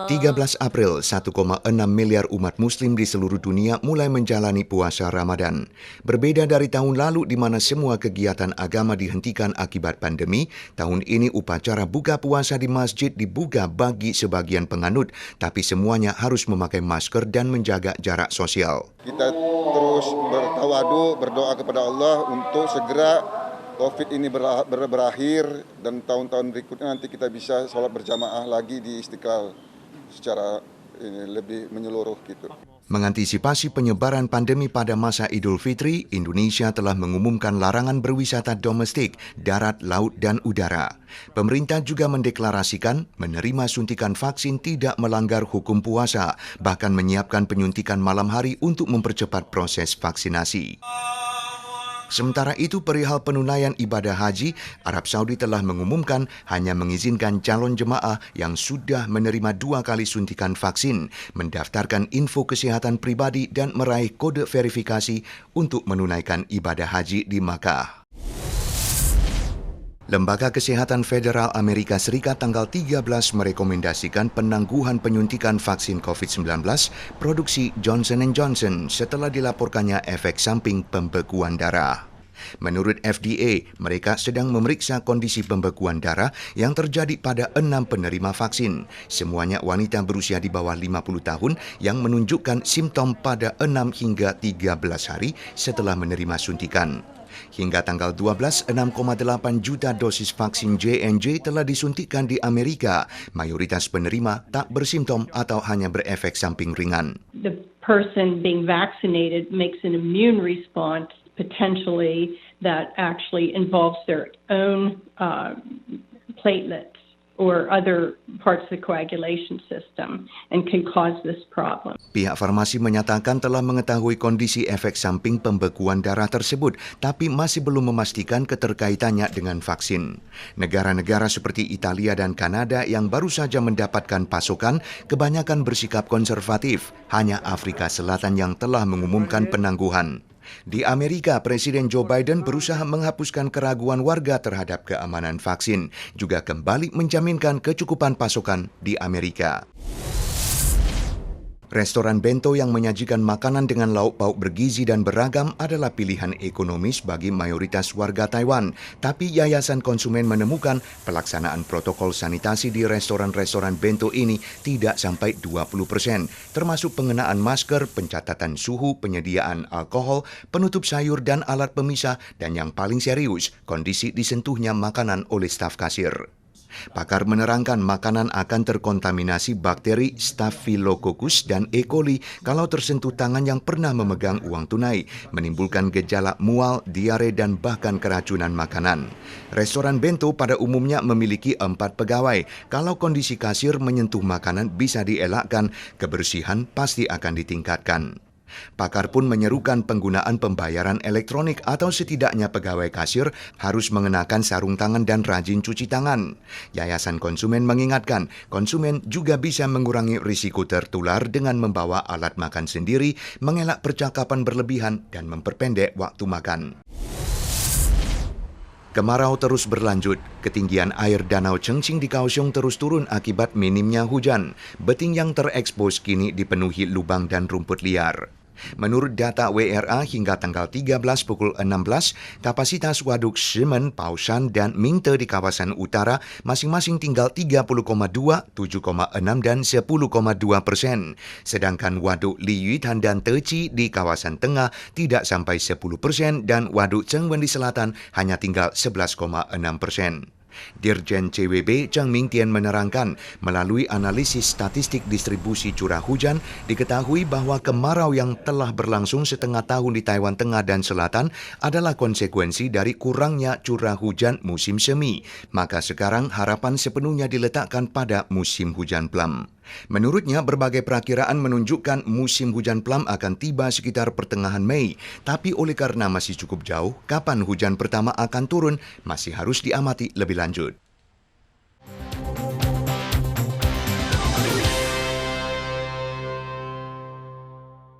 13 April, 1,6 miliar umat muslim di seluruh dunia mulai menjalani puasa Ramadan. Berbeda dari tahun lalu di mana semua kegiatan agama dihentikan akibat pandemi, tahun ini upacara buka puasa di masjid dibuka bagi sebagian penganut, tapi semuanya harus memakai masker dan menjaga jarak sosial. Kita terus bertawadu, berdoa kepada Allah untuk segera COVID ini berakhir dan tahun-tahun berikutnya nanti kita bisa sholat berjamaah lagi di Istiqlal secara lebih menyeluruh gitu. Mengantisipasi penyebaran pandemi pada masa Idul Fitri, Indonesia telah mengumumkan larangan berwisata domestik, darat, laut, dan udara. Pemerintah juga mendeklarasikan menerima suntikan vaksin tidak melanggar hukum puasa, bahkan menyiapkan penyuntikan malam hari untuk mempercepat proses vaksinasi. Sementara itu, perihal penunaian ibadah haji, Arab Saudi telah mengumumkan hanya mengizinkan calon jemaah yang sudah menerima 2 kali suntikan vaksin, mendaftarkan info kesehatan pribadi dan meraih kode verifikasi untuk menunaikan ibadah haji di Makkah. Lembaga Kesehatan Federal Amerika Serikat tanggal 13 merekomendasikan penangguhan penyuntikan vaksin COVID-19 produksi Johnson & Johnson setelah dilaporkannya efek samping pembekuan darah. Menurut FDA, mereka sedang memeriksa kondisi pembekuan darah yang terjadi pada 6 penerima vaksin. Semuanya wanita berusia di bawah 50 tahun yang menunjukkan simptom pada 6 hingga 13 hari setelah menerima suntikan. Hingga tanggal 12, 6,8 juta dosis vaksin J&J telah disuntikkan di Amerika. Mayoritas penerima tak bersimptom atau hanya berefek samping ringan. The person being vaccinated makes an immune response potentially that actually involves their own platelets or other parts of the coagulation system and can cause this problem. Pihak farmasi menyatakan telah mengetahui kondisi efek samping pembekuan darah tersebut, tapi masih belum memastikan keterkaitannya dengan vaksin. Negara-negara seperti Italia dan Kanada yang baru saja mendapatkan pasokan, kebanyakan bersikap konservatif. Hanya Afrika Selatan yang telah mengumumkan penangguhan. Di Amerika, Presiden Joe Biden berusaha menghapuskan keraguan warga terhadap keamanan vaksin, juga kembali menjaminkan kecukupan pasokan di Amerika. Restoran bento yang menyajikan makanan dengan lauk pauk bergizi dan beragam adalah pilihan ekonomis bagi mayoritas warga Taiwan. Tapi Yayasan Konsumen menemukan pelaksanaan protokol sanitasi di restoran-restoran bento ini tidak sampai 20%, termasuk pengenaan masker, pencatatan suhu, penyediaan alkohol, penutup sayur dan alat pemisah, dan yang paling serius, kondisi disentuhnya makanan oleh staf kasir. Pakar menerangkan makanan akan terkontaminasi bakteri Staphylococcus dan E. coli kalau tersentuh tangan yang pernah memegang uang tunai, menimbulkan gejala mual, diare, dan bahkan keracunan makanan. Restoran bento pada umumnya memiliki 4 pegawai. Kalau kondisi kasir menyentuh makanan bisa dielakkan, kebersihan pasti akan ditingkatkan. Pakar pun menyerukan penggunaan pembayaran elektronik atau setidaknya pegawai kasir harus mengenakan sarung tangan dan rajin cuci tangan. Yayasan Konsumen mengingatkan, konsumen juga bisa mengurangi risiko tertular dengan membawa alat makan sendiri, mengelak percakapan berlebihan, dan memperpendek waktu makan. Kemarau terus berlanjut. Ketinggian air Danau Chengxing di Kaohsiung terus turun akibat minimnya hujan. Beting yang terekspos kini dipenuhi lubang dan rumput liar. Menurut data WRA hingga tanggal 13 pukul 16, kapasitas waduk Shimen, Baoshan, dan Mingte di kawasan utara masing-masing tinggal 30,2, 7,6, dan 10,2%. Sedangkan waduk Liyutan dan Teci di kawasan tengah tidak sampai 10% dan waduk Chengwen di selatan hanya tinggal 11,6%. Dirjen CWB Chang Mingtian menerangkan, melalui analisis statistik distribusi curah hujan, diketahui bahwa kemarau yang telah berlangsung setengah tahun di Taiwan Tengah dan Selatan adalah konsekuensi dari kurangnya curah hujan musim semi. Maka sekarang harapan sepenuhnya diletakkan pada musim hujan plum. Menurutnya, berbagai perakiraan menunjukkan musim hujan plum akan tiba sekitar pertengahan Mei. Tapi oleh karena masih cukup jauh, kapan hujan pertama akan turun masih harus diamati lebih lanjut.